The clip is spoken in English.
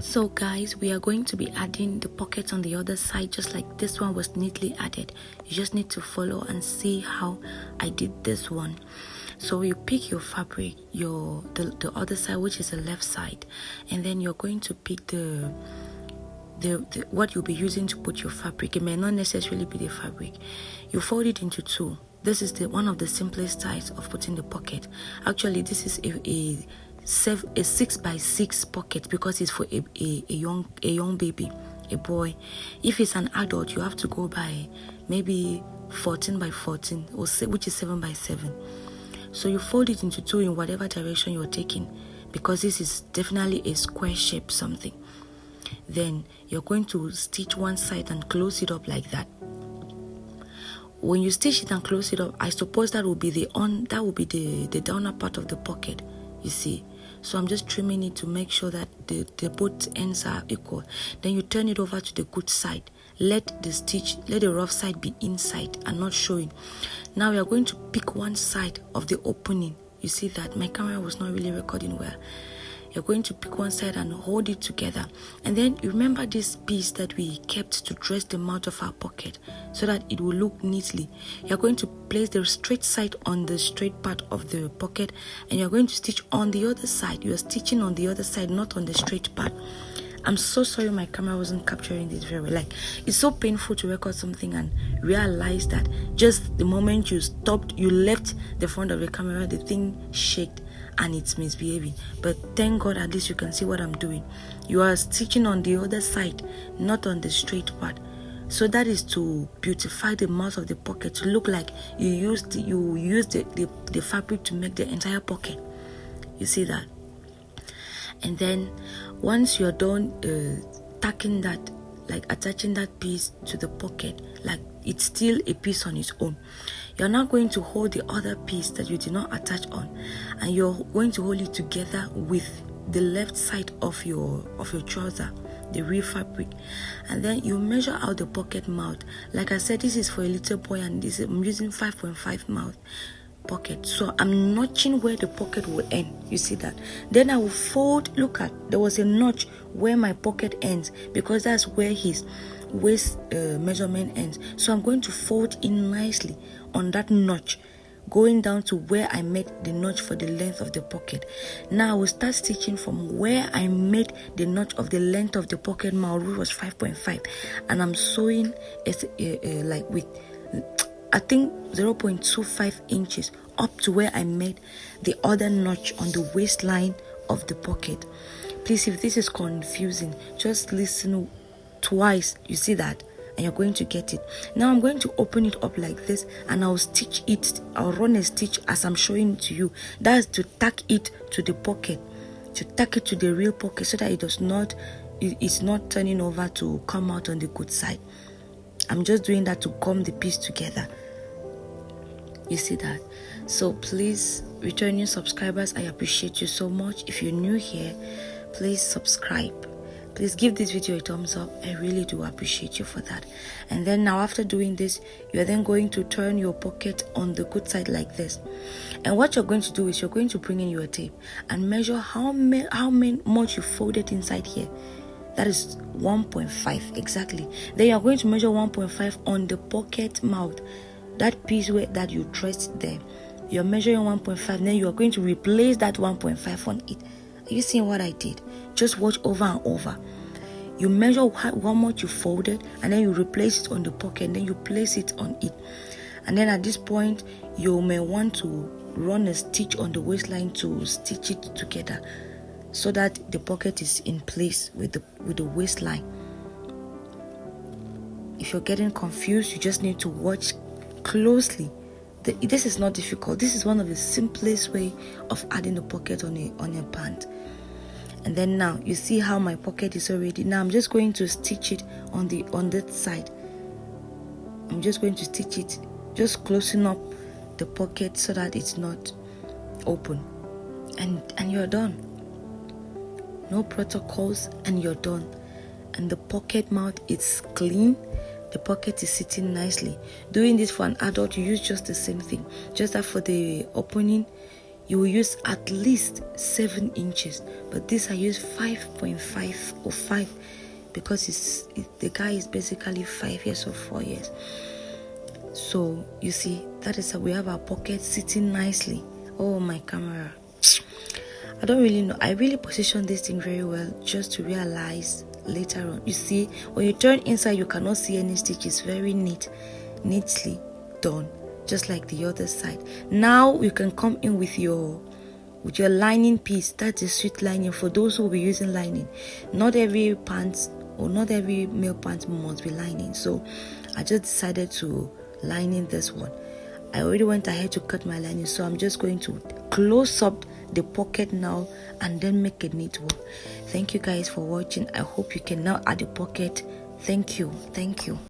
So guys, we are going to be adding the pockets on the other side just like this one was neatly added. You just need to follow and see how I did this one. So you pick your fabric, the other side, which is the left side, and then you're going to pick the what you'll be using to put your fabric. It may not necessarily be the fabric. You fold it into two. This is one of the simplest types of putting the pocket. Actually, this is a 6x6 pocket because it's for a young baby, a boy. If it's an adult, you have to go by maybe 14x14 or which is 7x7. So you fold it into two in whatever direction you're taking, because this is definitely a square shape something. Then you're going to stitch one side and close it up like that. When you stitch it and close it up, I suppose that will be the downer part of the pocket, you see. So I'm just trimming it to make sure that the both ends are equal. Then you turn it over to the good side. Let the rough side be inside and not showing. Now we are going to pick one side of the opening. You see that my camera was not really recording well. You're going to pick one side and hold it together. And then you remember this piece that we kept to dress the mouth of our pocket so that it will look neatly. You're going to place the straight side on the straight part of the pocket, and you're going to stitch on the other side. You're stitching on the other side, not on the straight part. I'm so sorry my camera wasn't capturing this very well. Like, it's so painful to record something and realize that just the moment you stopped, you left the front of the camera, the thing shaked and it's misbehaving. But thank God, at least you can see what I'm doing. You are stitching on the other side, not on the straight part. So that is to beautify the mouth of the pocket, to look like you used the fabric to make the entire pocket. You see that? And then once you're done tacking that, like attaching that piece to the pocket, like it's still a piece on its own, you're now going to hold the other piece that you did not attach on, and you're going to hold it together with the left side of your trouser, the real fabric. And then you measure out the pocket mouth. Like I said, this is for a little boy, and I'm using 5.5 mouth pocket. So I'm notching where the pocket will end. You see that? Then I will fold. Look at, there was a notch where my pocket ends, because that's where his waist measurement ends. So I'm going to fold in nicely on that notch, going down to where I made the notch for the length of the pocket. Now I will start stitching from where I made the notch of the length of the pocket mouth, which was 5.5, and I'm sewing like with, I think, 0.25 inches up to where I made the other notch on the waistline of the pocket. Please, if this is confusing, just listen twice. You see that? And you're going to get it. Now I'm going to open it up like this, and I'll stitch it. I'll run a stitch as I'm showing it to you. That's to tack it to the pocket, to tack it to the real pocket, so that it's not turning over to come out on the good side. I'm just doing that to gum the piece together. You see that? So please, returning subscribers, I appreciate you so much. If you're new here, please subscribe. Please give this video a thumbs up. I really do appreciate you for that. And then now, after doing this, you're then going to turn your pocket on the good side like this. And what you're going to do is you're going to bring in your tape and measure how much you folded inside here. That is 1.5 exactly. Then you're going to measure 1.5 on the pocket mouth, that piece that you traced there. You're measuring 1.5, then you are going to replace that 1.5 on it. Are you seeing what I did? Just watch over and over. You measure how much you folded, and then you replace it on the pocket, and then you place it on it. And then at this point, you may want to run a stitch on the waistline to stitch it together, so that the pocket is in place with the waistline. If you're getting confused, you just need to watch closely. This is not difficult. This is one of the simplest way of adding the pocket on a pant. And then now you see how my pocket is already. Now I'm just going to stitch it on that side. I'm just going to stitch it, just closing up the pocket so that it's not open. And you're done. No protocols, and you're done. And the pocket mouth is clean. The pocket is sitting nicely. Doing this for an adult, you use just the same thing. Just that for the opening, you will use at least 7 inches, but this I use 5.5 or 5 because the guy is basically 5 years or 4 years. So you see, that is how we have our pocket sitting nicely. Oh, my camera, I don't really know. I really position this thing very well just to realize later on. You see, when you turn inside, you cannot see any stitches. Very neatly done, just like the other side. Now you can come in with your lining piece. That's a sweet lining for those who will be using lining. Not every pants or not every male pants must be lining. So I just decided to line in this one. I already went ahead to cut my lining, so I'm just going to close up the pocket now and then make a neat one. Thank you guys for watching. I hope you can now add the pocket. Thank you.